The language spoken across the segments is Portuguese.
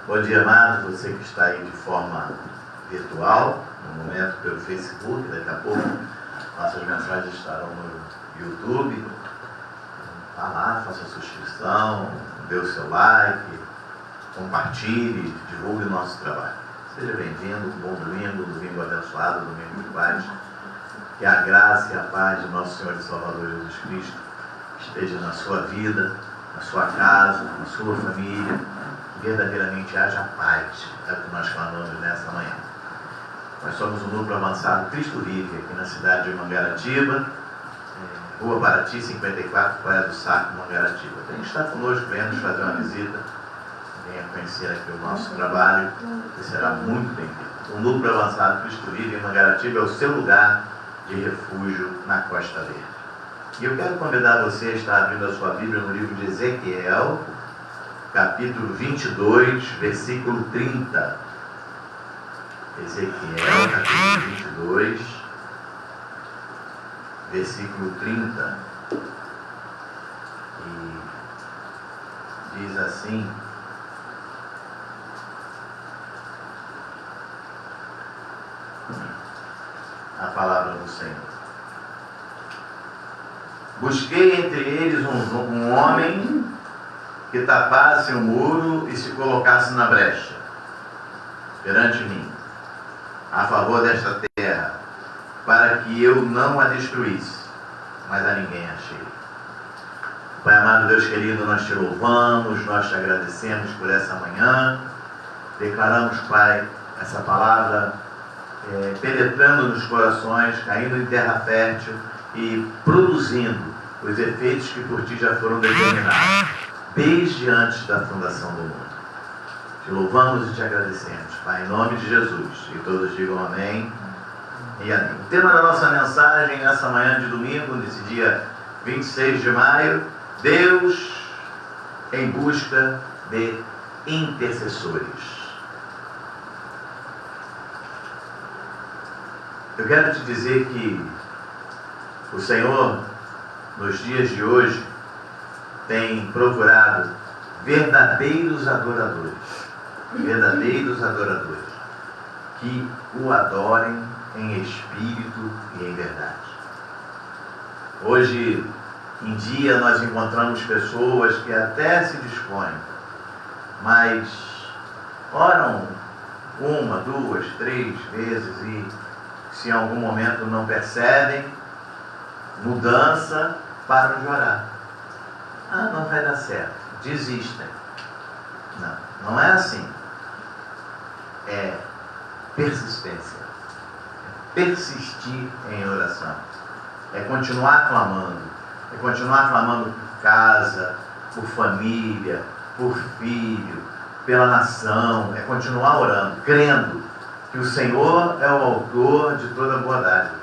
Bom dia, amado, você que está aí de forma virtual, no momento pelo Facebook, daqui a pouco nossas mensagens estarão no YouTube. Vá lá, faça a sua inscrição, dê o seu like, compartilhe, divulgue o nosso trabalho. Seja bem-vindo, bom domingo, domingo abençoado, domingo de paz. Que a graça e a paz de nosso Senhor e Salvador Jesus Cristo esteja na sua vida, na sua casa, na sua família. Verdadeiramente haja paz, é o que nós clamamos nessa manhã. Nós somos um núcleo avançado Cristo Vive, aqui na cidade de Mangaratiba, Rua Paraty, 54, Praia do Saco, Mangaratiba. Quem está conosco, venha nos fazer uma visita, venha conhecer aqui o nosso trabalho, que será muito bem-vindo. O núcleo avançado Cristo Vive, em Mangaratiba, é o seu lugar de refúgio na Costa Verde. E eu quero convidar você a estar abrindo a sua Bíblia no livro de Ezequiel, capítulo 22, versículo 30. Ezequiel, capítulo 22, versículo 30. E diz assim: a palavra do Senhor. Busquei entre eles um homem que tapasse o muro e se colocasse na brecha perante mim, a favor desta terra, para que eu não a destruísse, mas a ninguém achei. Pai amado, Deus querido, nós te louvamos, nós te agradecemos por essa manhã, declaramos, Pai, essa palavra penetrando nos corações, caindo em terra fértil e produzindo os efeitos que por ti já foram determinados, desde antes da fundação do mundo. Te louvamos e te agradecemos, Pai, em nome de Jesus. E todos digam amém e amém. O tema da nossa mensagem nessa manhã de domingo, nesse dia 26 de maio, Deus em busca de intercessores. Eu quero te dizer que o Senhor, nos dias de hoje, tem procurado verdadeiros adoradores, que o adorem em espírito e em verdade. Hoje em dia nós encontramos pessoas que até se dispõem, mas oram 1, 2, 3 vezes e, se em algum momento não percebem mudança, param de orar. Não vai dar certo, desistem. Não é assim. É persistência, é persistir em oração, é continuar clamando por casa, por família, por filho, pela nação, é continuar orando, crendo que o Senhor é o autor de toda boa dádiva,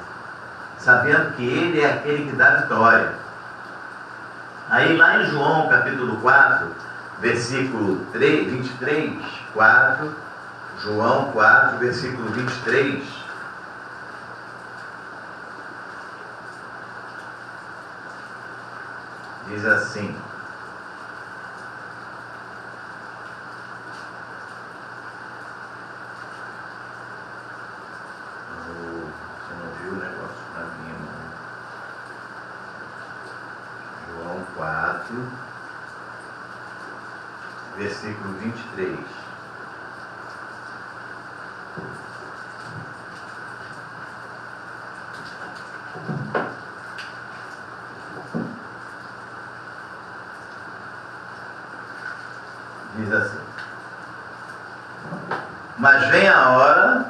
sabendo que Ele é aquele que dá vitória. Aí lá em João capítulo 4, versículo 23, 4, João 4, versículo 23, diz assim: você não viu o negócio na minha mão? João 4, versículo 23. Diz assim: mas vem a hora,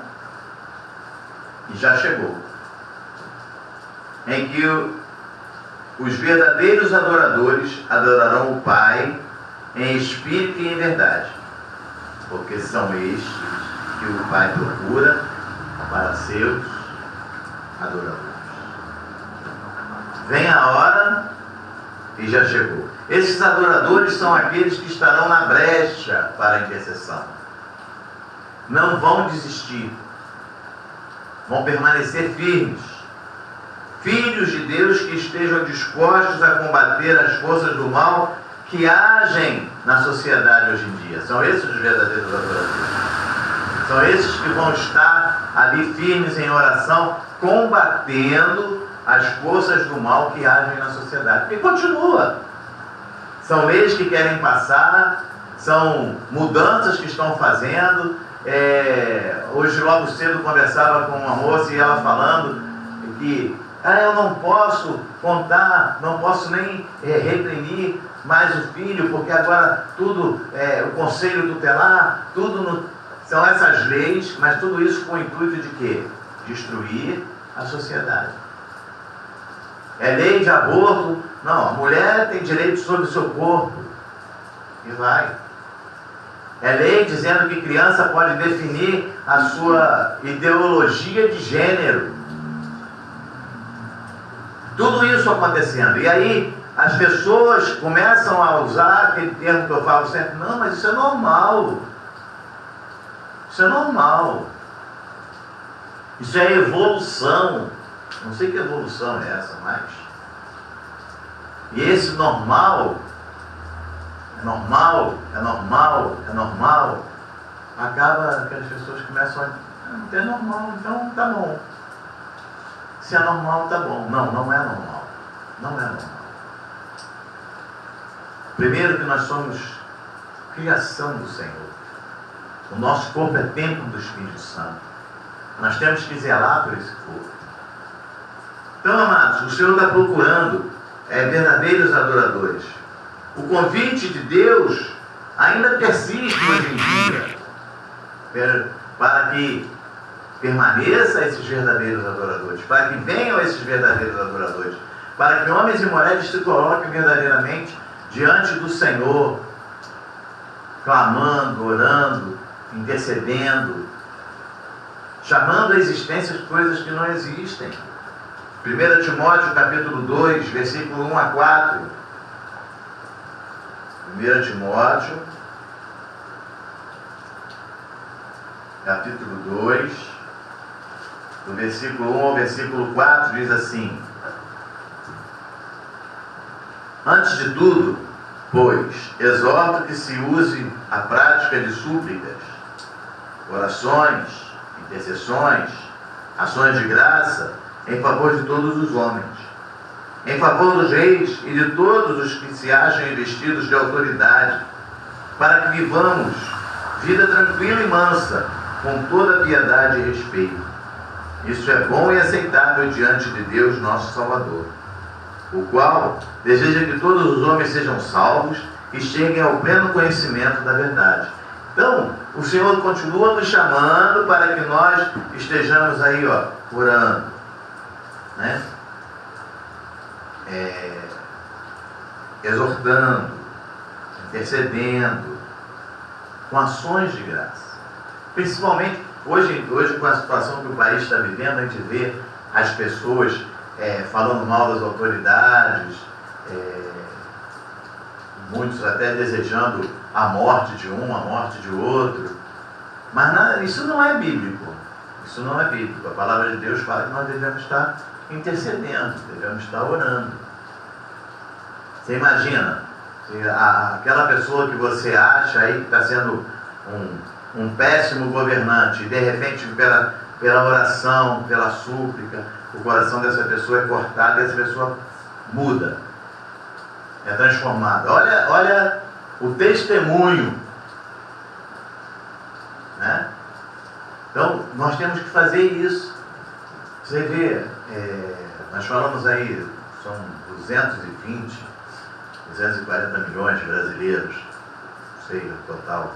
e já chegou, em que os verdadeiros adoradores adorarão o Pai em espírito e em verdade, porque são estes que o Pai procura para seus adoradores. Vem a hora e já chegou. Esses adoradores são aqueles que estarão na brecha para a intercessão. Não vão desistir, vão permanecer firmes. Filhos de Deus que estejam dispostos a combater as forças do mal que agem na sociedade hoje em dia. São esses os verdadeiros adoradores. São esses que vão estar ali firmes em oração, combatendo as forças do mal que agem na sociedade. E continua. São leis que querem passar, são mudanças que estão fazendo. Hoje logo cedo conversava com uma moça e ela falando que eu não posso contar, não posso nem reprimir mais o filho, porque agora tudo, o conselho tutelar, são essas leis, mas tudo isso com o intuito de quê? Destruir a sociedade. É lei de aborto, não, a mulher tem direito sobre o seu corpo, e vai. É lei dizendo que criança pode definir a sua ideologia de gênero. Tudo isso acontecendo. E aí as pessoas começam a usar aquele termo que eu falo sempre, não, mas isso é normal. Isso é normal. Isso é evolução. Não sei que evolução é essa, mas... E esse normal, acaba que as pessoas começam a... é normal, então tá bom. Se é normal, tá bom. Não é normal. Não é normal. Primeiro que nós somos criação do Senhor. O nosso corpo é templo do Espírito Santo. Nós temos que zelar por esse corpo. Então, amados, o Senhor está procurando verdadeiros adoradores. O convite de Deus ainda persiste hoje em dia para que permaneça esses verdadeiros adoradores, para que venham esses verdadeiros adoradores, para que homens e mulheres se coloquem verdadeiramente diante do Senhor, clamando, orando, intercedendo, chamando à existência as coisas que não existem. 1 Timóteo capítulo 2, versículo 1 a 4. 1 Timóteo capítulo 2, do versículo 1 ao versículo 4, diz assim: antes de tudo, pois, exorto que se use a prática de súplicas, orações, intercessões, ações de graça, em favor de todos os homens, em favor dos reis e de todos os que se acham investidos de autoridade, para que vivamos vida tranquila e mansa, com toda piedade e respeito. Isso é bom e aceitável diante de Deus, nosso Salvador, o qual deseja que todos os homens sejam salvos e cheguem ao pleno conhecimento da verdade. Então, o Senhor continua nos chamando para que nós estejamos aí, orando, né? Exortando, intercedendo, com ações de graça. Principalmente hoje com a situação que o país está vivendo, a gente vê as pessoas falando mal das autoridades, muitos até desejando a morte de um, a morte de outro. Mas isso não é bíblico. Isso não é bíblico. A palavra de Deus fala que nós devemos estar intercedendo, devemos estar orando. Você imagina, aquela pessoa que você acha aí que está sendo um péssimo governante, e de repente pela oração, pela súplica, o coração dessa pessoa é cortado e essa pessoa muda, é transformada. Olha o testemunho, né? Então nós temos que fazer isso. Você vê, nós falamos aí, são 240 milhões de brasileiros, não sei o total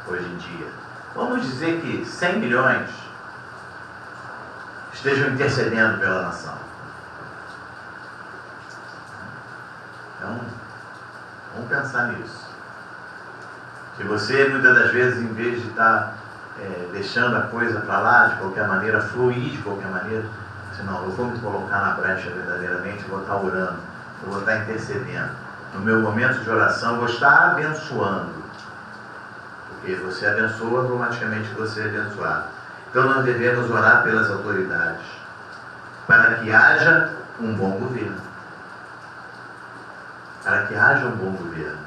hoje em dia. Vamos dizer que 100 milhões estejam intercedendo pela nação. Então, vamos pensar nisso. Que você, muitas das vezes, em vez de estar deixando a coisa para lá, de qualquer maneira, fluir de qualquer maneira, assim, não, eu vou me colocar na brecha verdadeiramente, eu vou estar orando, eu vou estar intercedendo. No meu momento de oração, eu vou estar abençoando. Porque você abençoa, automaticamente você é abençoado. Então nós devemos orar pelas autoridades, para que haja um bom governo. Para que haja um bom governo.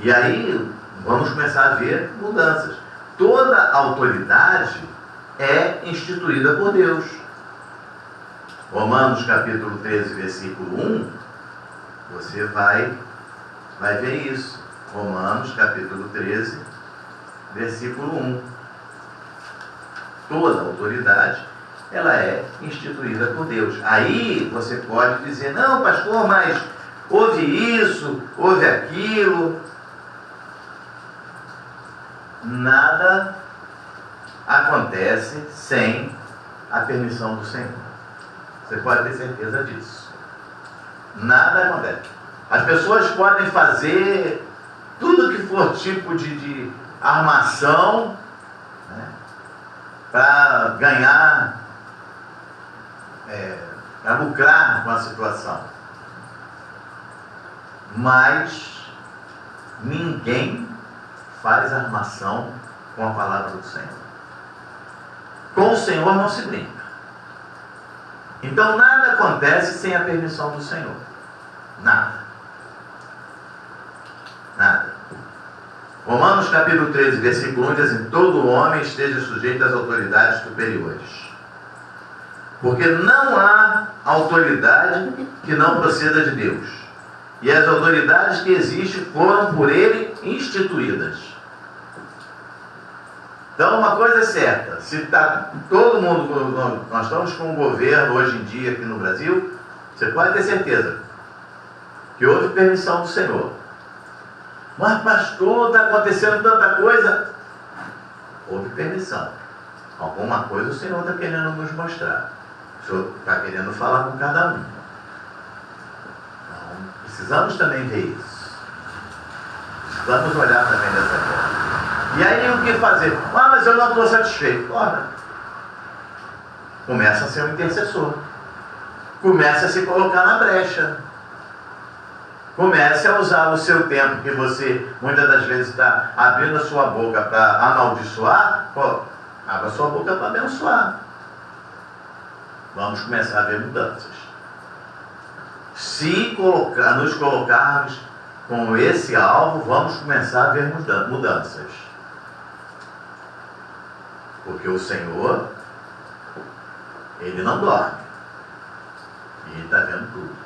E aí vamos começar a ver mudanças. Toda autoridade é instituída por Deus. Romanos capítulo 13, versículo 1, você vai ver isso. Romanos capítulo 13, versículo 1. Toda autoridade, ela é instituída por Deus. Aí você pode dizer, não, pastor, mas houve isso, houve aquilo. Nada acontece sem a permissão do Senhor. Você pode ter certeza disso. Nada acontece. As pessoas podem fazer tudo que for tipo de armação, né, para ganhar, para lucrar com a situação. Mas ninguém faz armação com a palavra do Senhor. Com o Senhor não se brinca. Então nada acontece sem a permissão do Senhor. Nada. Nada. Romanos capítulo 13, versículo 1 diz assim: todo homem esteja sujeito às autoridades superiores. Porque não há autoridade que não proceda de Deus. E as autoridades que existem foram por Ele instituídas. Então uma coisa é certa, se está todo mundo, nós estamos com um governo hoje em dia aqui no Brasil, você pode ter certeza que houve permissão do Senhor. Mas pastor, está acontecendo tanta coisa. Houve permissão. Alguma coisa o Senhor está querendo nos mostrar. O Senhor está querendo falar com cada um. Então, precisamos também ver isso. Precisamos olhar também dessa forma. E aí o que fazer? Ah, mas eu não estou satisfeito. Ora, começa a ser um intercessor. Começa a se colocar na brecha. Comece a usar o seu tempo, que você muitas das vezes está abrindo a sua boca para amaldiçoar. Abra a sua boca para abençoar. Vamos começar a ver mudanças. Se nos colocarmos com esse alvo, vamos começar a ver mudanças. Porque o Senhor, Ele não dorme. Ele está vendo tudo.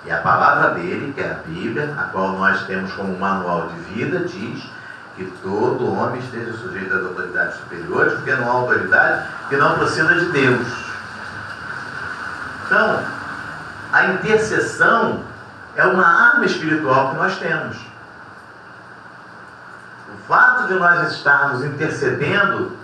E a palavra dele, que é a Bíblia, a qual nós temos como manual de vida, diz que todo homem esteja sujeito às autoridades superiores, porque não há autoridade que não proceda de Deus. Então, a intercessão é uma arma espiritual que nós temos. O fato de nós estarmos intercedendo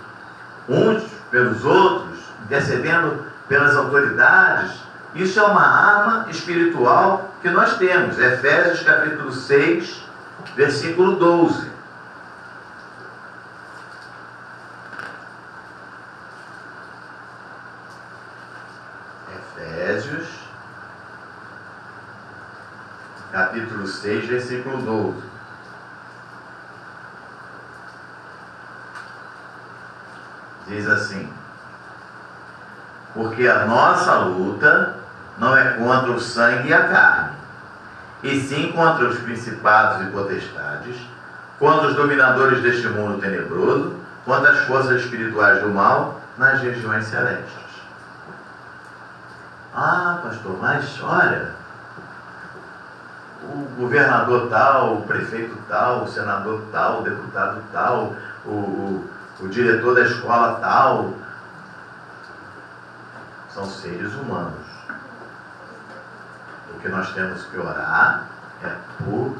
uns pelos outros, intercedendo pelas autoridades, isso é uma arma espiritual que nós temos. Efésios capítulo 6, versículo 12. Efésios capítulo 6, versículo 12. Diz assim: porque a nossa luta não é contra o sangue e a carne, e sim contra os principados e potestades, contra os dominadores deste mundo tenebroso, contra as forças espirituais do mal nas regiões celestes. Ah, pastor, mas olha, o governador tal, o prefeito tal, o senador tal, o deputado tal, o diretor da escola tal, são seres humanos. O que nós temos que orar é por o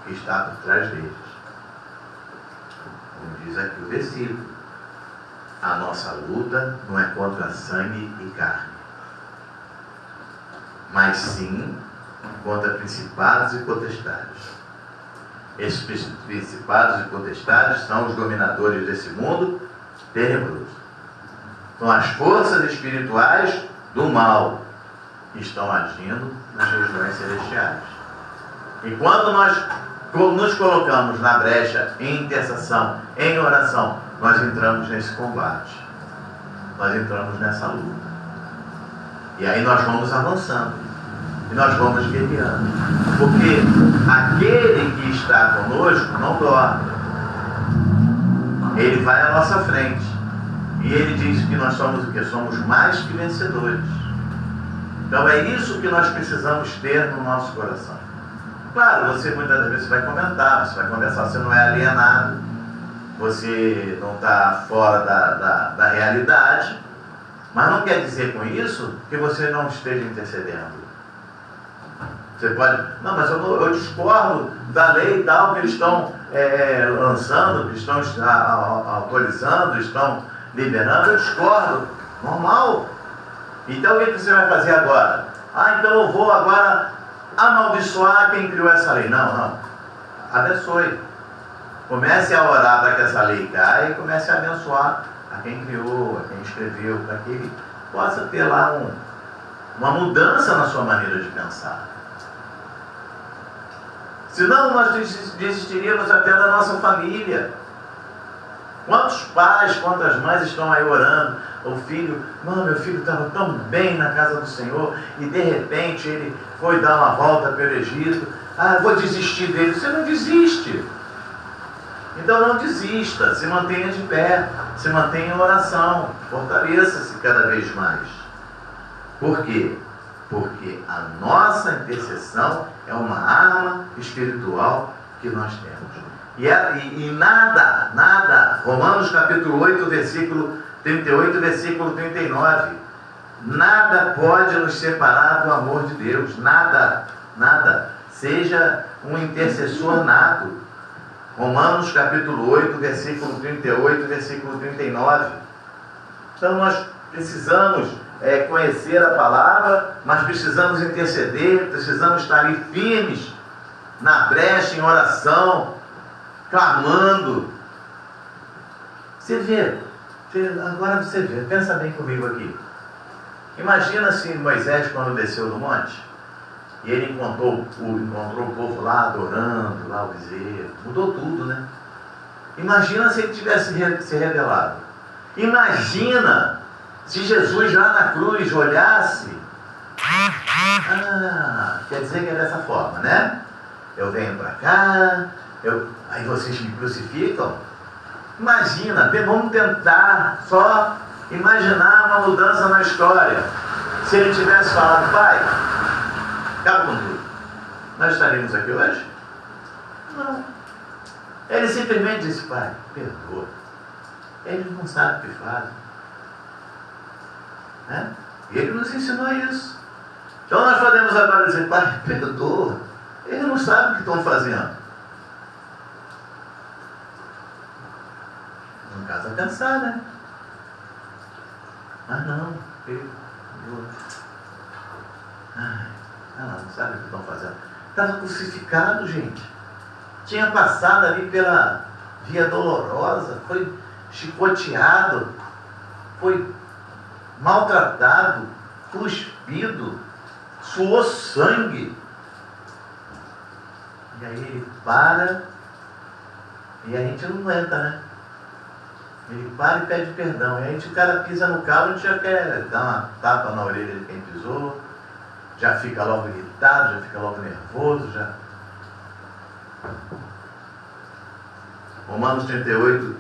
que está por trás deles. Como diz aqui o versículo, a nossa luta não é contra sangue e carne, mas sim contra principados e potestades. Esses principados e potestades são os dominadores desse mundo tenebroso. São as forças espirituais do mal que estão agindo nas regiões celestiais. E quando nós nos colocamos na brecha em intercessão, em oração, nós entramos nesse combate. Nós entramos nessa luta. E aí nós vamos avançando. E nós vamos guerreando. Porque aquele que está conosco não dorme. Ele vai à nossa frente. E ele diz que nós somos o quê? Somos mais que vencedores. Então é isso que nós precisamos ter no nosso coração. Claro, você muitas vezes vai comentar, você vai conversar, você não é alienado, você não está fora da realidade, mas não quer dizer com isso que você não esteja intercedendo. Você pode, não, mas eu discordo da lei e tal, que eles estão lançando, que estão autorizando, estão liberando, eu discordo, normal. Então o que você vai fazer agora? Então eu vou agora amaldiçoar quem criou essa lei. Não. Abençoe. Comece a orar para que essa lei caia e comece a abençoar a quem criou, a quem escreveu, para que ele possa ter lá uma mudança na sua maneira de pensar. Senão nós desistiríamos até da nossa família. Quantos pais, quantas mães estão aí orando? O filho, meu filho estava tão bem na casa do Senhor e de repente ele foi dar uma volta pelo Egito. Vou desistir dele. Você não desiste. Então não desista, se mantenha de pé, se mantenha em oração, fortaleça-se cada vez mais. Por quê? Porque a nossa intercessão é uma arma espiritual que nós temos. E nada, Romanos capítulo 8, versículo 38, versículo 39, nada pode nos separar do amor de Deus, nada, seja um intercessor nato. Romanos capítulo 8, versículo 38, versículo 39. Então nós precisamos conhecer a palavra, mas precisamos interceder, precisamos estar ali firmes, na brecha, em oração, clamando. Agora você vê, pensa bem comigo aqui. Imagina se Moisés, quando desceu do monte, e ele encontrou o povo lá adorando, lá o bezerro, mudou tudo, né? Imagina se ele tivesse se revelado. Imagina se Jesus lá na cruz olhasse. Quer dizer que é dessa forma, né? Eu venho para cá, aí vocês me crucificam. Imagina, vamos tentar só imaginar uma mudança na história. Se ele tivesse falado, pai, acaba com tudo, nós estaríamos aqui hoje? Não. Ele simplesmente disse, pai, perdoa. Eles não sabem o que fazem. Né? E ele nos ensinou isso. Então nós podemos agora dizer, pai, perdoa. Eles não sabem o que estão fazendo. No caso, a pensar, né? Mas não, perdoa. Não sabe o que estão fazendo. Estava crucificado, gente. Tinha passado ali pela via dolorosa, foi chicoteado, foi maltratado, cuspido, suou sangue. E aí ele para, e a gente não aguenta, né? Ele para e pede perdão. E aí o cara pisa no calo, a gente já quer dar uma tapa na orelha de quem pisou, já fica logo irritado, já fica logo nervoso, já. Romanos 38,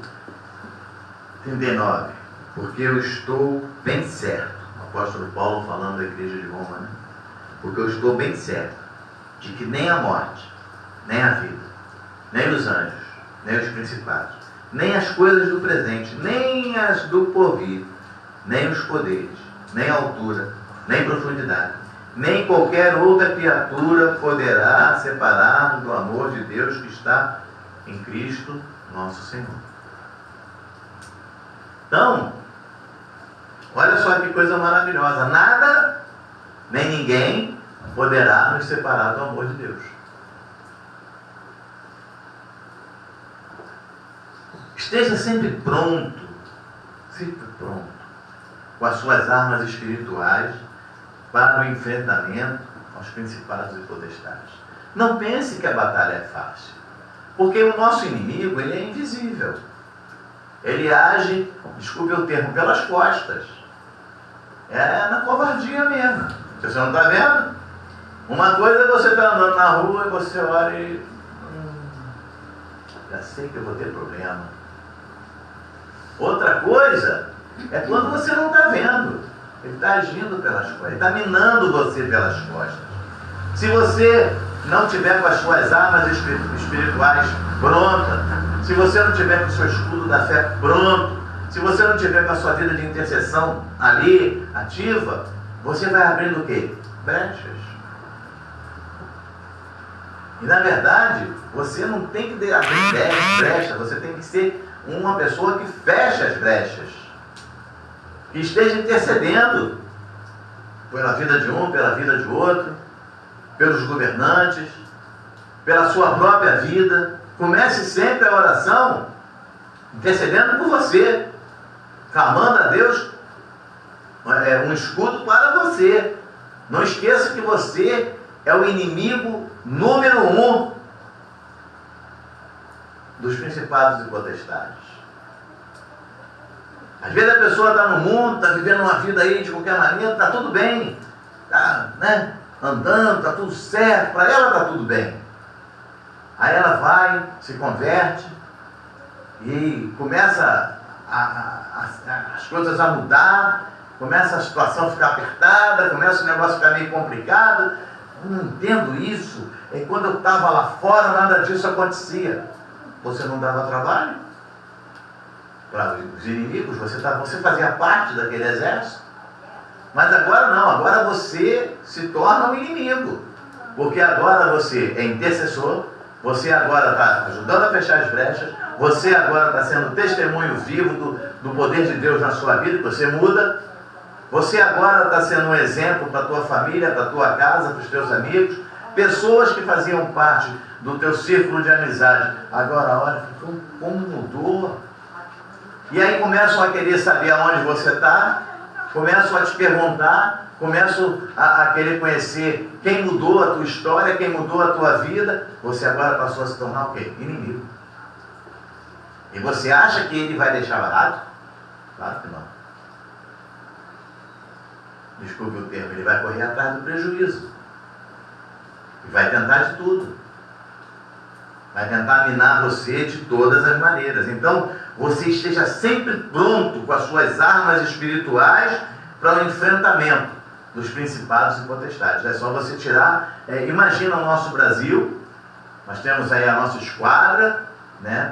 39. Porque eu estou bem certo, o apóstolo Paulo falando da igreja de Roma, né? Porque eu estou bem certo de que nem a morte, nem a vida, nem os anjos, nem os principados, nem as coisas do presente, nem as do porvir, nem os poderes, nem a altura, nem profundidade, nem qualquer outra criatura poderá separar-nos do amor de Deus que está em Cristo nosso Senhor. Então, olha só que coisa maravilhosa. Nada, nem ninguém poderá nos separar do amor de Deus. Esteja sempre pronto, com as suas armas espirituais para o enfrentamento aos principados e potestades. Não pense que a batalha é fácil, porque o nosso inimigo, ele é invisível. Ele age, desculpe o termo, pelas costas. É na covardia mesmo. Você não está vendo? Uma coisa é você estar andando na rua e você olha e... já sei que eu vou ter problema. Outra coisa é quando você não está vendo. Ele está agindo pelas costas, ele está minando você pelas costas. Se você não tiver com as suas armas espirituais prontas, se você não tiver com o seu escudo da fé pronto, se você não tiver com a sua vida de intercessão ali, ativa, você vai abrindo o quê? Brechas. E na verdade, você não tem que abrir brechas, você tem que ser uma pessoa que fecha as brechas, que esteja intercedendo pela vida de um, pela vida de outro, pelos governantes, pela sua própria vida. Comece sempre a oração intercedendo por você, clamando a Deus um escudo para você. Não esqueça que você é o inimigo número 1 dos principados e potestades. Às vezes a pessoa está no mundo, está vivendo uma vida aí de qualquer maneira, está tudo bem, está, andando, está tudo certo, para ela está tudo bem. Aí ela vai, se converte e começa as coisas a mudar, começa a situação a ficar apertada, começa o negócio a ficar meio complicado. Eu não entendo isso. E quando eu estava lá fora, nada disso acontecia. Você não dava trabalho para os inimigos, você fazia parte daquele exército. Mas agora não, agora você se torna um inimigo. Porque agora você é intercessor, você agora está ajudando a fechar as brechas, você agora está sendo testemunho vivo do poder de Deus na sua vida, que você muda. Você agora está sendo um exemplo para a tua família, para a tua casa, para os teus amigos. Pessoas que faziam parte do teu círculo de amizade, agora olha, como mudou. E aí começam a querer saber aonde você está, começam a te perguntar, começam a querer conhecer quem mudou a tua história, quem mudou a tua vida. Você agora passou a se tornar o quê? Inimigo. E você acha que ele vai deixar barato? Claro que não. Desculpe o termo, ele vai correr atrás do prejuízo. E vai tentar de tudo. Vai tentar minar você de todas as maneiras. Então, você esteja sempre pronto com as suas armas espirituais para o enfrentamento dos principados e potestades. É só você tirar... imagina o nosso Brasil. Nós temos aí a nossa esquadra,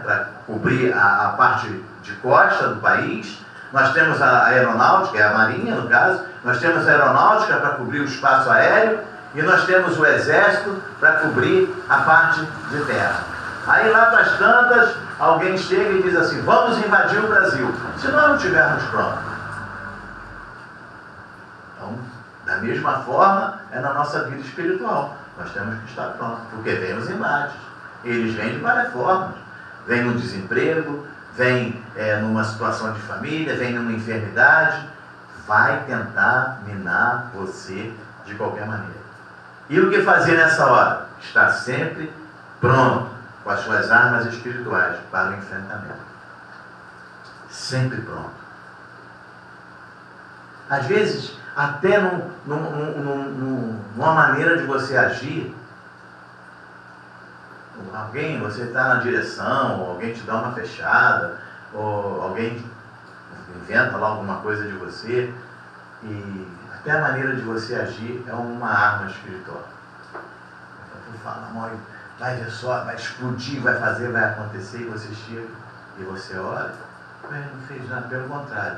para cobrir a parte de costa do país. Nós temos a aeronáutica, é a marinha no caso. Nós temos a aeronáutica para cobrir o espaço aéreo. E nós temos o exército para cobrir a parte de terra. Aí lá para as tantas, alguém chega e diz assim, vamos invadir o Brasil. Se nós não estivermos prontos. Então, da mesma forma, é na nossa vida espiritual. Nós temos que estar prontos, porque vem os embates. Eles vêm de várias formas. Vem no desemprego, vem numa situação de família, vem numa enfermidade. Vai tentar minar você de qualquer maneira. E o que fazer nessa hora? Estar sempre pronto com as suas armas espirituais para o enfrentamento. Sempre pronto. Às vezes, até numa maneira de você agir, você está na direção, ou alguém te dá uma fechada, ou alguém inventa lá alguma coisa de você, e até a maneira de você agir é uma arma espiritual. Tu fala, vai ver só, vai explodir, vai fazer, vai acontecer, e você chega e você olha, não fez nada, pelo contrário.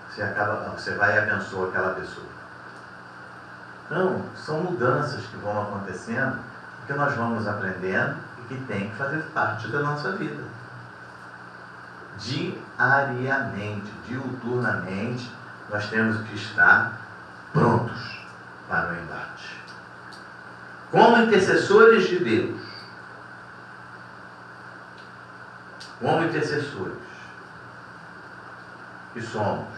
Você vai e abençoa aquela pessoa. Então, são mudanças que vão acontecendo, que nós vamos aprendendo e que tem que fazer parte da nossa vida. Diariamente, diuturnamente, nós temos que estar prontos para o embate. Como intercessores de Deus. Como intercessores que somos.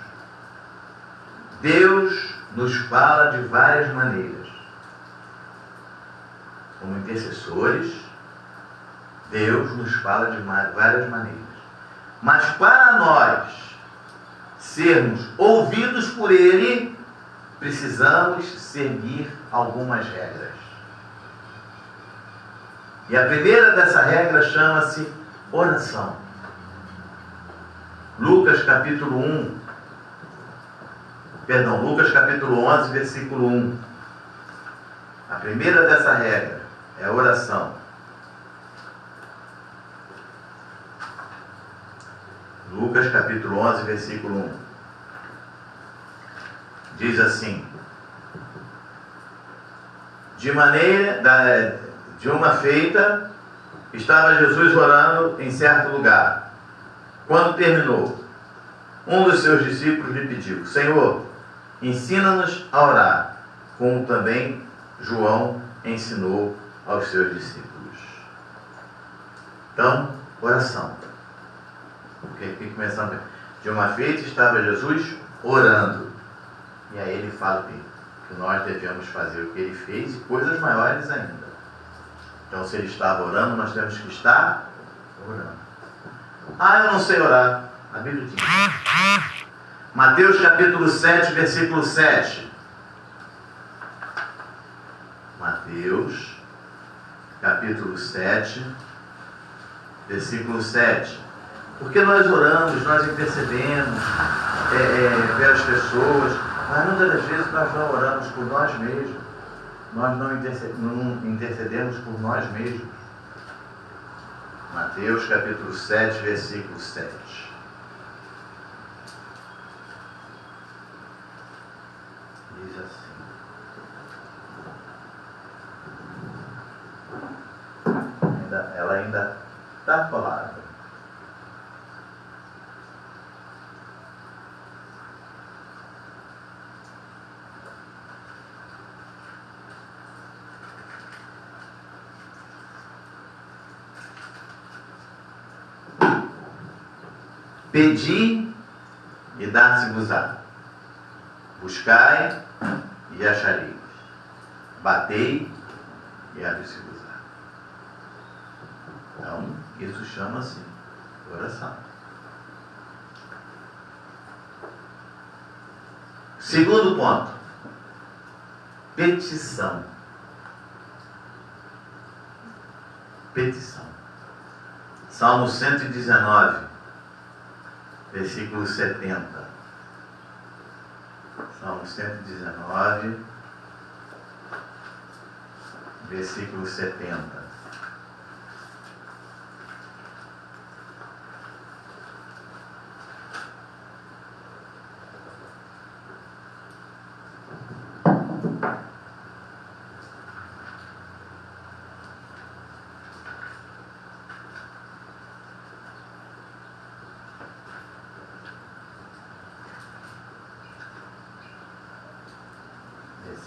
Deus nos fala de várias maneiras. Como intercessores, Deus nos fala de várias maneiras. Mas para nós sermos ouvidos por Ele, precisamos seguir algumas regras. E a primeira dessa regra chama-se oração. Lucas capítulo 11, versículo 1. A primeira dessa regra é a oração. Lucas capítulo 11, versículo 1. Diz assim: de uma feita, estava Jesus orando em certo lugar. Quando terminou, um dos seus discípulos lhe pediu: Senhor, ensina-nos a orar, como também João ensinou aos seus discípulos. Então, oração. Porque aqui começamos. De uma feita estava Jesus orando. E aí ele fala que nós devemos fazer o que ele fez e coisas maiores ainda. Então, se ele estava orando, nós temos que estar orando. Eu não sei orar. A Bíblia diz. Mateus capítulo 7, versículo 7. Mateus capítulo 7, versículo 7. Porque nós oramos, nós intercedemos pelas pessoas, mas muitas das vezes nós não oramos por nós mesmos. Nós não intercedemos por nós mesmos. Mateus capítulo 7, versículo 7. Diz assim. Ela ainda está falada. Pedi e dar-se-vos-á. Buscai e achareis. Batei e abre-se-vos-á. Então, isso chama-se oração. Segundo ponto. Petição. Petição. Salmo 119. Versículo 70. Salmo 119, versículo 70.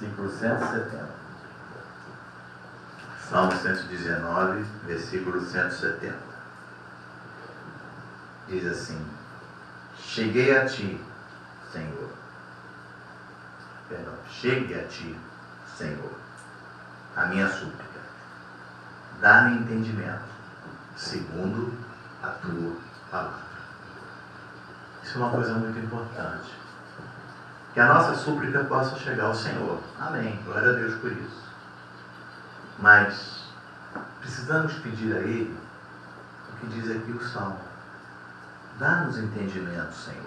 Versículo 170. Salmo 119, versículo 170. Diz assim: cheguei a ti, Senhor. Chegue a ti, Senhor, a minha súplica. Dá-me entendimento, segundo a tua palavra. Isso é uma coisa muito importante. Que a nossa súplica possa chegar ao Senhor. Amém. Glória a Deus por isso. Mas precisamos pedir a Ele o que diz aqui o Salmo. Dá-nos entendimento, Senhor,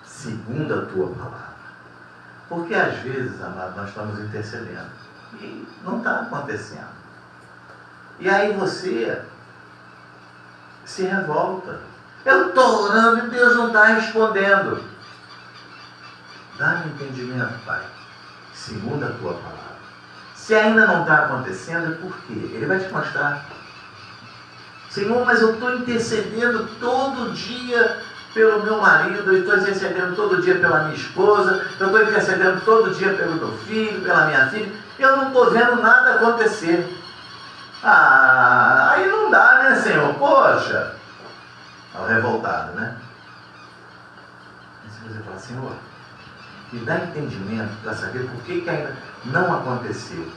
segundo a Tua palavra. Porque às vezes, amado, nós estamos intercedendo e não está acontecendo. E aí você se revolta. Eu estou orando e Deus não está respondendo. Dá-me entendimento, Pai, segundo a Tua palavra. Se ainda não está acontecendo, é por quê? Ele vai te mostrar. Senhor, mas eu estou intercedendo todo dia pelo meu marido, eu estou intercedendo todo dia pela minha esposa, eu estou intercedendo todo dia pelo meu filho, pela minha filha, eu não estou vendo nada acontecer. Aí não dá, né, Senhor? Poxa! É o revoltado, né? Aí você fala, Senhor, me dá entendimento para saber por que ainda não aconteceu.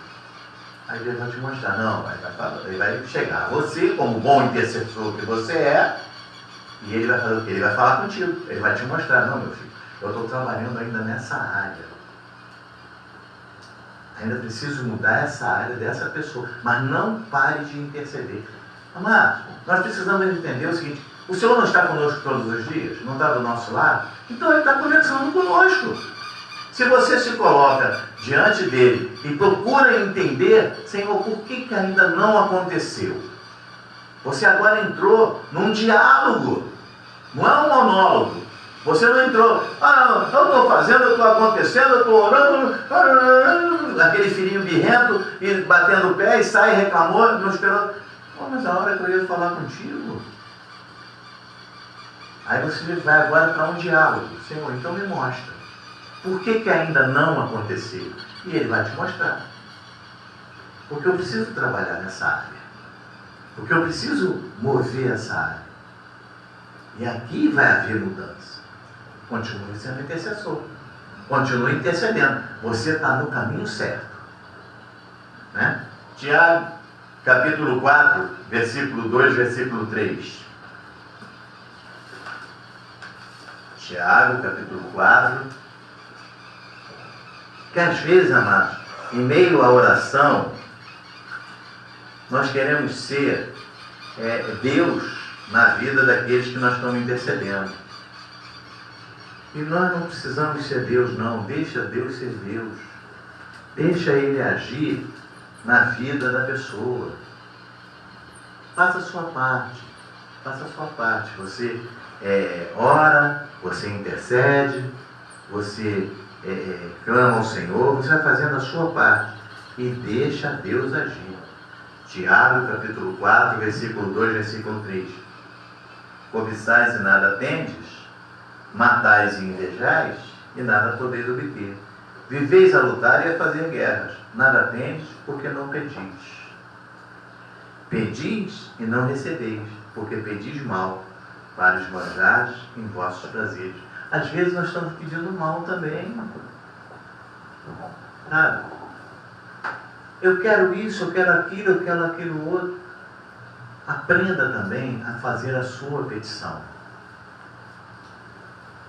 Aí Deus vai te mostrar. Não, ele vai chegar. Você, como bom intercessor que você é, e ele vai fazer o quê? Ele vai falar contigo. Ele vai te mostrar. Não, meu filho, eu estou trabalhando ainda nessa área. Ainda preciso mudar essa área dessa pessoa. Mas não pare de interceder. Amados, nós precisamos entender o seguinte: o Senhor não está conosco todos os dias? Não está do nosso lado? Então Ele está conversando conosco. Se você se coloca diante dele e procura entender, Senhor, por que ainda não aconteceu? Você agora entrou num diálogo, não é um monólogo. Você não entrou, eu estou fazendo, eu estou acontecendo, eu estou orando, aquele filhinho birrento, e batendo o pé e sai, reclamou, não esperou. Mas a hora que eu ia falar contigo. Aí você vai agora para um diálogo. Senhor, então me mostra. Por que ainda não aconteceu? E Ele vai te mostrar. Porque eu preciso trabalhar nessa área. Porque eu preciso mover essa área. E aqui vai haver mudança. Continue sendo intercessor. Continue intercedendo. Você está no caminho certo. Né? Tiago, capítulo 4, versículo 2, versículo 3. Tiago, capítulo 4. Que às vezes, amados, em meio à oração, nós queremos ser Deus na vida daqueles que nós estamos intercedendo. E nós não precisamos ser Deus, não. Deixa Deus ser Deus. Deixa Ele agir na vida da pessoa. Faça a sua parte. Faça a sua parte. Você ora, você intercede, você clama ao Senhor, você vai fazendo a sua parte e deixa Deus agir. Tiago, capítulo 4, versículo 2, versículo 3. Cobiçais e nada tendes, matais e invejais e nada podeis obter. Viveis a lutar e a fazer guerras, nada tendes porque não pedis. Pedis e não recebeis, porque pedis mal, para esbanjares em vossos prazeres. Às vezes nós estamos pedindo mal também. Sabe? Eu quero isso, eu quero aquilo outro. Aprenda também a fazer a sua petição.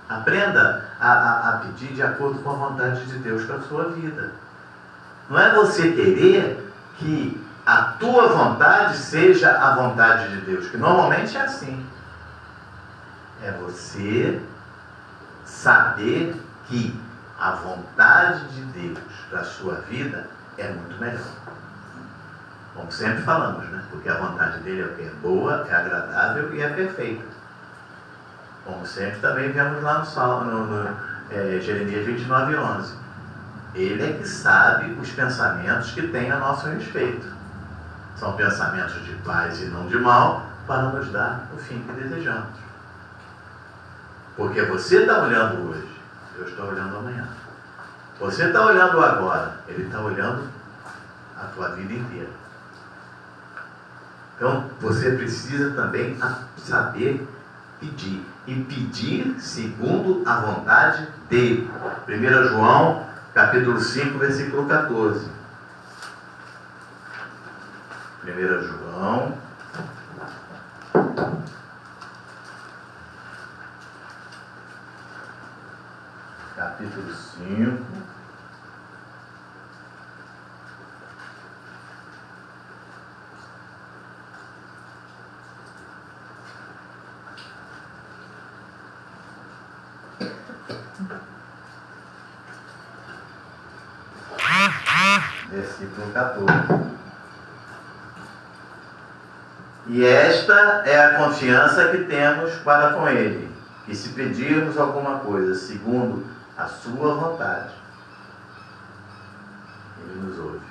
Aprenda a pedir de acordo com a vontade de Deus para a sua vida. Não é você querer que a tua vontade seja a vontade de Deus, que normalmente é assim. É você saber que a vontade de Deus para a sua vida é muito melhor. Como sempre falamos, né? Porque a vontade dele é o que é boa, é agradável e é perfeita. Como sempre também vemos lá no Salmo, Jeremias 29:11. Ele é que sabe os pensamentos que tem a nosso respeito. São pensamentos de paz e não de mal, para nos dar o fim que desejamos. Porque você está olhando hoje, eu estou olhando amanhã. Você está olhando agora, Ele está olhando a tua vida inteira. Então, você precisa também saber pedir. E pedir segundo a vontade dele. 1 João, capítulo 5, versículo 14. 1 João, capítulo 5, versículo 14. E esta é a confiança que temos para com Ele, que se pedirmos alguma coisa segundo a sua vontade, Ele nos ouve.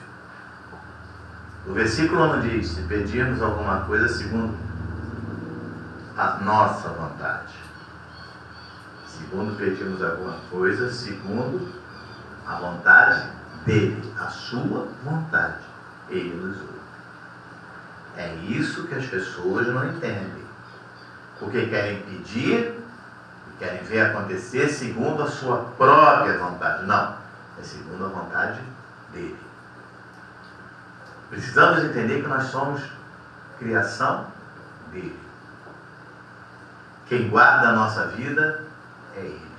O versículo não diz se pedirmos alguma coisa segundo a nossa vontade. Segundo pedirmos alguma coisa segundo a vontade dele, a sua vontade, Ele nos ouve. É isso que as pessoas não entendem. Porque querem pedir e querem ver acontecer segundo a sua própria vontade. Não, é segundo a vontade dele. Precisamos entender que nós somos criação dele. Quem guarda a nossa vida é Ele.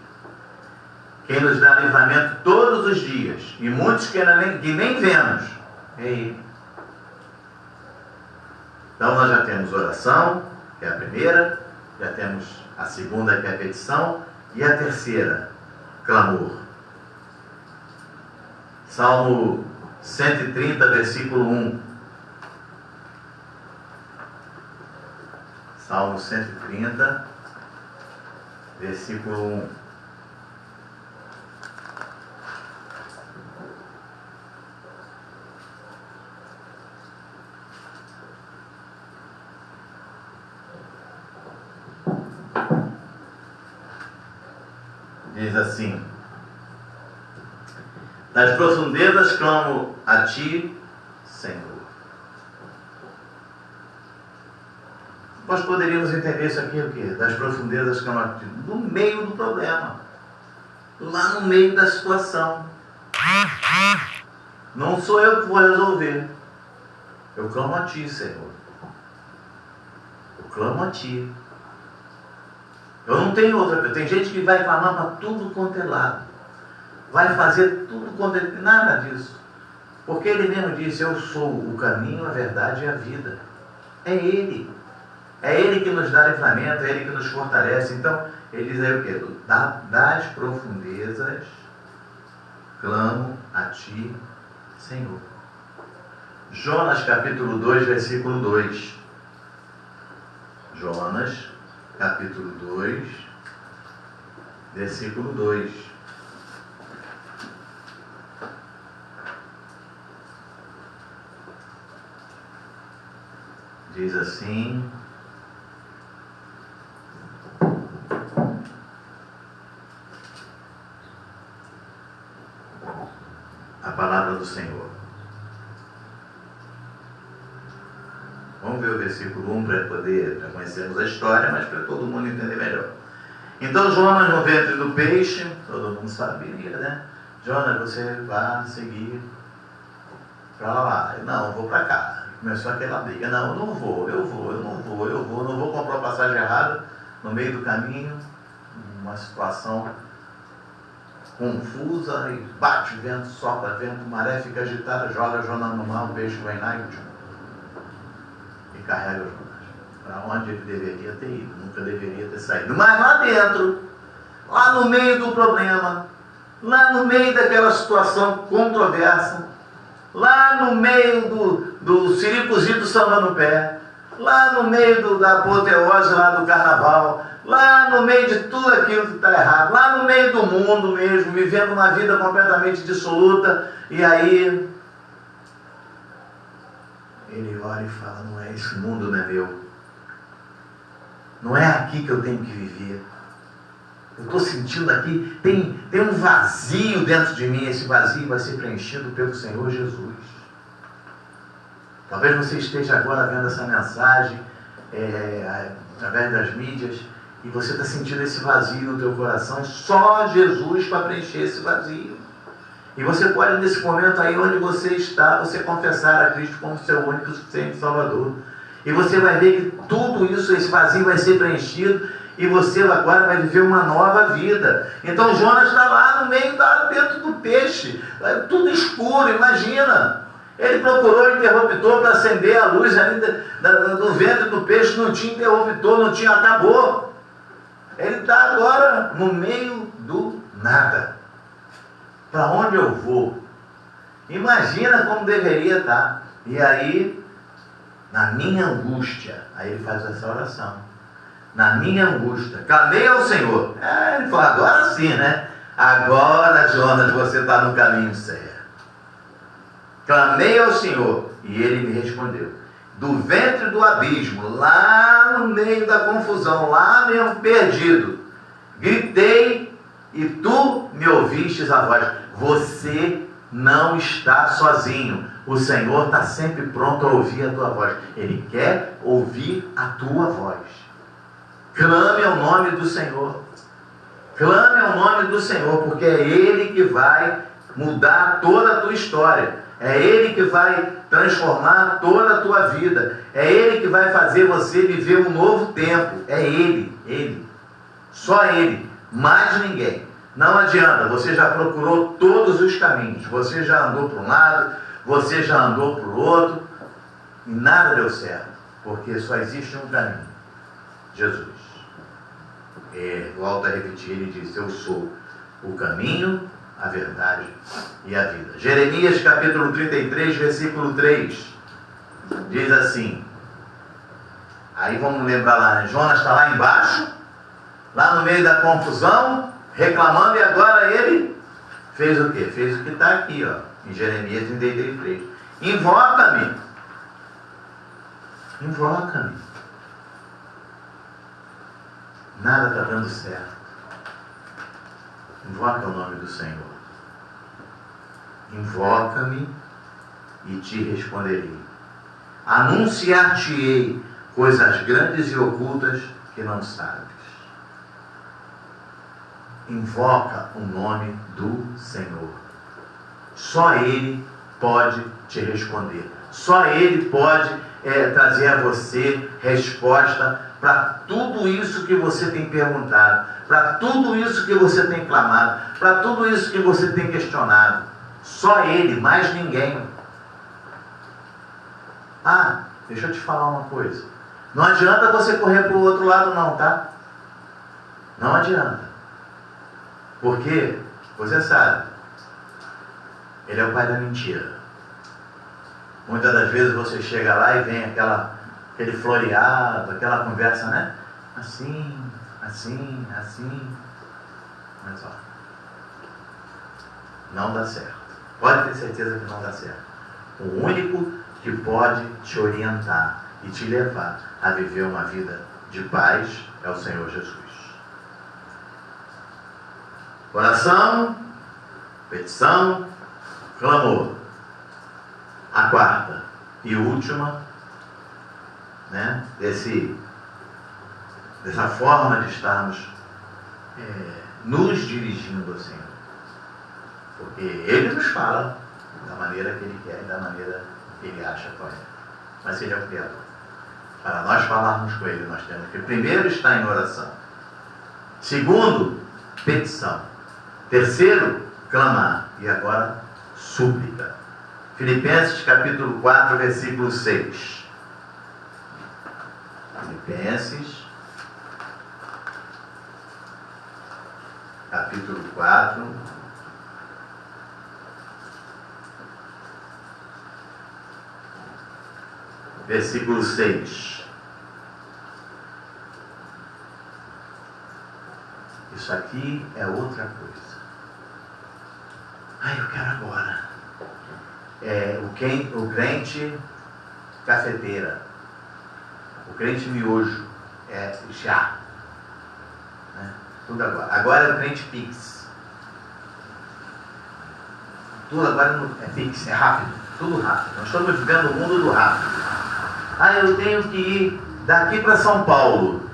quem nos dá livramento todos os dias, e muitos que nem vemos, é Ele. Então nós já temos oração, que é a primeira, já temos a segunda, que é a petição, e a terceira, clamor. Salmo 130, versículo 1. Salmo 130, versículo 1. Diz assim: das profundezas clamo a ti, Senhor. Nós poderíamos entender isso aqui o quê? Das profundezas clamo a ti, no meio do problema, lá no meio da situação. Não sou eu que vou resolver. Eu clamo a ti, Senhor. Eu clamo a ti. Eu não tenho outra. Tem gente que vai clamar para tudo quanto é lado. Vai fazer tudo quanto é... Nada disso. Porque Ele mesmo disse: eu sou o caminho, a verdade e a vida. É Ele. É Ele que nos dá livramento, é Ele que nos fortalece. Então, Ele diz aí o quê? Das profundezas clamo a ti, Senhor. Jonas capítulo 2, versículo 2. Jonas capítulo 2, versículo 2. Diz assim: a palavra do Senhor. Vamos ver o versículo 1 para poder, já conhecermos a história, mas para todo mundo entender melhor. Então Jonas no ventre do peixe, todo mundo sabia, né? Jonas, você vai seguir para lá. Não, eu vou para cá. Começou aquela briga. Não, eu não vou, eu não vou comprar passagem errada no meio do caminho, uma situação confusa, e bate vento, sopra vento, maré fica agitada, joga Jonas no mar, o peixe vai lá e carrega Jonas para onde ele deveria ter ido, nunca deveria ter saído. Mas lá dentro, lá no meio do problema, lá no meio daquela situação controversa, lá no meio do siricuzi samba no pé, lá no meio da apoteose lá do carnaval, lá no meio de tudo aquilo que está errado, lá no meio do mundo mesmo, vivendo uma vida completamente dissoluta, e aí ele olha e fala: não é esse mundo, não é meu, não é aqui que eu tenho que viver. Eu estou sentindo aqui, tem um vazio dentro de mim. Esse vazio vai ser preenchido pelo Senhor Jesus. Talvez você esteja agora vendo essa mensagem através das mídias, e você está sentindo esse vazio no teu coração. Só Jesus para preencher esse vazio. E você pode, nesse momento aí onde você está, você confessar a Cristo como seu único e suficiente Salvador. E você vai ver que tudo isso, esse vazio vai ser preenchido, e você agora vai viver uma nova vida. Então Jonas está lá no meio, dentro do peixe, tudo escuro, imagina. Ele procurou o interruptor para acender a luz ali do ventre do peixe, não tinha interruptor, não tinha, acabou. Ele está agora no meio do nada. Para onde eu vou? Imagina como deveria estar. E aí, na minha angústia, aí ele faz essa oração. Na minha angústia, clamei ao Senhor. Ele falou: agora sim, né? Agora, Jonas, você está no caminho certo. Clamei ao Senhor e Ele me respondeu. Do ventre do abismo, lá no meio da confusão, lá mesmo perdido, gritei e tu me ouvistes a voz. Você não está sozinho. O Senhor está sempre pronto a ouvir a tua voz. Ele quer ouvir a tua voz. Clame ao nome do Senhor. Clame ao nome do Senhor, porque é Ele que vai mudar toda a tua história. É Ele que vai transformar toda a tua vida. É Ele que vai fazer você viver um novo tempo. É Ele. Só Ele. Mais ninguém. Não adianta, você já procurou todos os caminhos, você já andou para um lado, você já andou para o outro, e nada deu certo, porque só existe um caminho, Jesus. Volto a repetir, ele disse: eu sou o caminho, a verdade e a vida. Jeremias capítulo 33, versículo 3, diz assim, aí vamos lembrar lá, né? Jonas está lá embaixo, lá no meio da confusão, reclamando, e agora ele fez o quê? Fez o que está aqui, ó, em Jeremias 33. Invoca-me. Invoca-me. Nada está dando certo. Invoca o nome do Senhor. Invoca-me e te responderei. Anunciar-te-ei coisas grandes e ocultas que não sabes. Invoca o nome do Senhor. Só Ele pode te responder. Só Ele pode trazer a você resposta para tudo isso que você tem perguntado, para tudo isso que você tem clamado, para tudo isso que você tem questionado. Só Ele, mais ninguém. Deixa eu te falar uma coisa. Não adianta você correr para o outro lado não, tá? Não adianta. Porque, você sabe, ele é o pai da mentira. Muitas das vezes você chega lá e vem aquele floreado, aquela conversa, né? Assim. Mas ó, não dá certo. Pode ter certeza que não dá certo. O único que pode te orientar e te levar a viver uma vida de paz é o Senhor Jesus. Oração, petição, clamor. A quarta e última, né, dessa forma de estarmos nos dirigindo ao Senhor. Porque Ele nos fala da maneira que Ele quer e da maneira que Ele acha correta. Mas Ele é o Criador. Para nós falarmos com Ele, nós temos que primeiro estar em oração. Segundo, petição. Terceiro, clamar. E agora, súplica. Filipenses capítulo 4, versículo 6. Filipenses capítulo 4, versículo 6. Isso aqui é outra coisa. Eu quero agora. O crente cafeteira, o crente miojo, já. Né? Tudo agora. Agora é o crente Pix. Tudo agora é Pix, é rápido. Tudo rápido. Nós estamos vivendo o mundo do rápido. Eu tenho que ir daqui para São Paulo.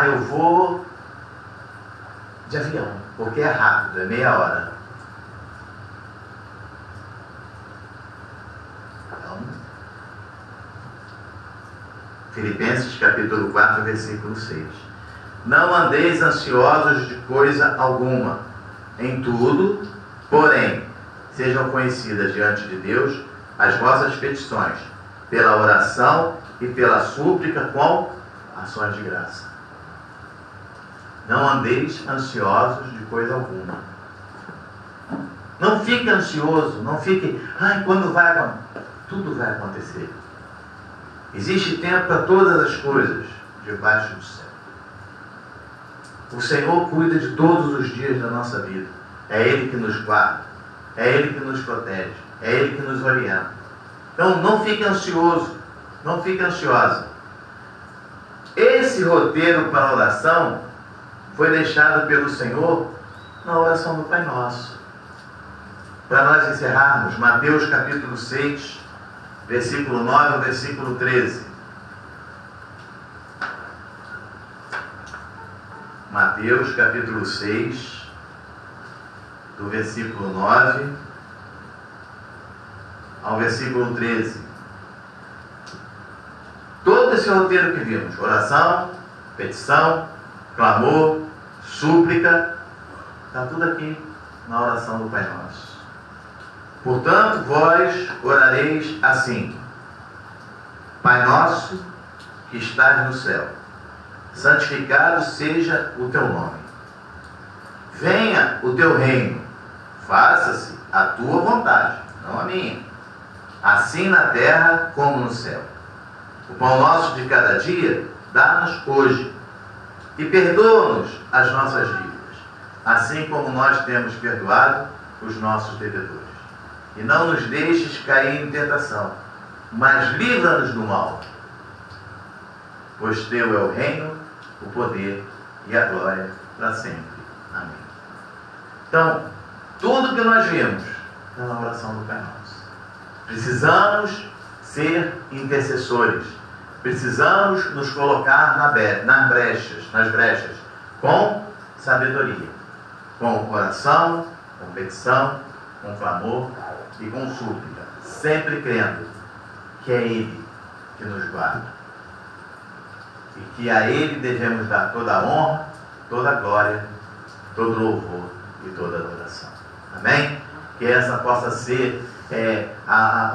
Eu vou de avião, porque é rápido, é meia hora. Filipenses capítulo 4, versículo 6. Não andeis ansiosos de coisa alguma, em tudo, porém, sejam conhecidas diante de Deus as vossas petições, pela oração e pela súplica com ações de graça. Não andeis ansiosos de coisa alguma. Não fique ansioso, não fique, quando vai acontecer? Tudo vai acontecer. Existe tempo para todas as coisas debaixo do céu. O Senhor cuida de todos os dias da nossa vida. É Ele que nos guarda. É Ele que nos protege. É Ele que nos orienta. Então não fique ansioso. Não fique ansiosa. Esse roteiro para a oração foi deixado pelo Senhor na oração do Pai Nosso. Para nós encerrarmos, Mateus capítulo 6, versículo 9 ao versículo 13. Mateus capítulo 6, do versículo 9 ao versículo 13. Todo esse roteiro que vimos: oração, petição, clamor, súplica, Está tudo aqui na oração do Pai Nosso. Portanto, vós orareis assim: Pai nosso que estás no céu, santificado seja o teu nome. Venha o teu reino, faça-se a tua vontade, não a minha, assim na terra como no céu. O pão nosso de cada dia, dá-nos hoje, e perdoa-nos as nossas dívidas, assim como nós temos perdoado os nossos devedores. E não nos deixes cair em tentação, mas livra-nos do mal. Pois teu é o reino, o poder e a glória para sempre. Amém. Então, tudo que nós vimos é na oração do Pai Nosso. Precisamos ser intercessores. Precisamos nos colocar nas brechas, com sabedoria, com oração, com petição, com clamor e com súplica, sempre crendo que é Ele que nos guarda e que a Ele devemos dar toda a honra, toda a glória, todo louvor e toda adoração. Amém? Que essa possa ser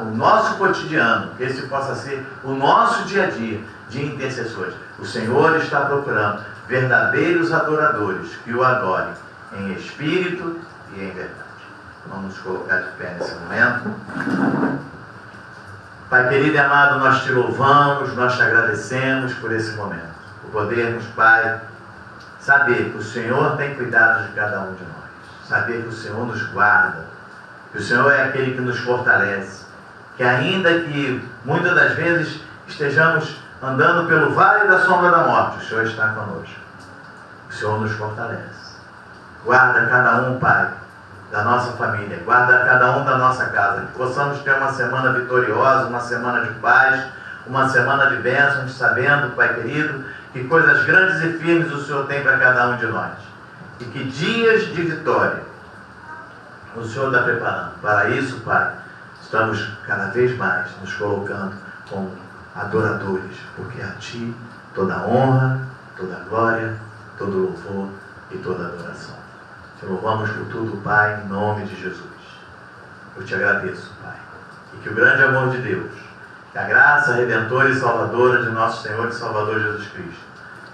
o nosso cotidiano, que esse possa ser o nosso dia a dia de intercessores. O Senhor está procurando verdadeiros adoradores que o adorem em espírito e em verdade. Vamos nos colocar de pé nesse momento. Pai querido e amado, nós te louvamos, nós te agradecemos por esse momento, por podermos, Pai, saber que o Senhor tem cuidado de cada um de nós, saber que o Senhor nos guarda, que o Senhor é aquele que nos fortalece, que ainda que muitas das vezes estejamos andando pelo vale da sombra da morte, o Senhor está conosco, o Senhor nos fortalece. Guarda cada um, Pai, da nossa família, guarda cada um da nossa casa, que possamos ter uma semana vitoriosa, uma semana de paz, uma semana de bênçãos, sabendo, Pai querido, que coisas grandes e firmes o Senhor tem para cada um de nós, e que dias de vitória o Senhor está preparando. Para isso, Pai, estamos cada vez mais nos colocando como adoradores, porque a Ti toda a honra, toda a glória, todo o louvor e toda a adoração. Te louvamos por tudo, Pai, em nome de Jesus. Eu te agradeço, Pai, e que o grande amor de Deus, que a graça redentora e salvadora de nosso Senhor e Salvador Jesus Cristo,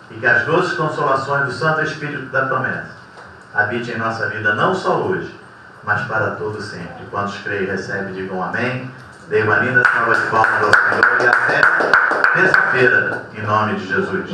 e que as doces consolações do Santo Espírito da promessa habite em nossa vida, não só hoje, mas para todo sempre. Quantos creem e recebem, digam amém. Dê uma linda salva de palmas ao Senhor e até terça-feira, em nome de Jesus.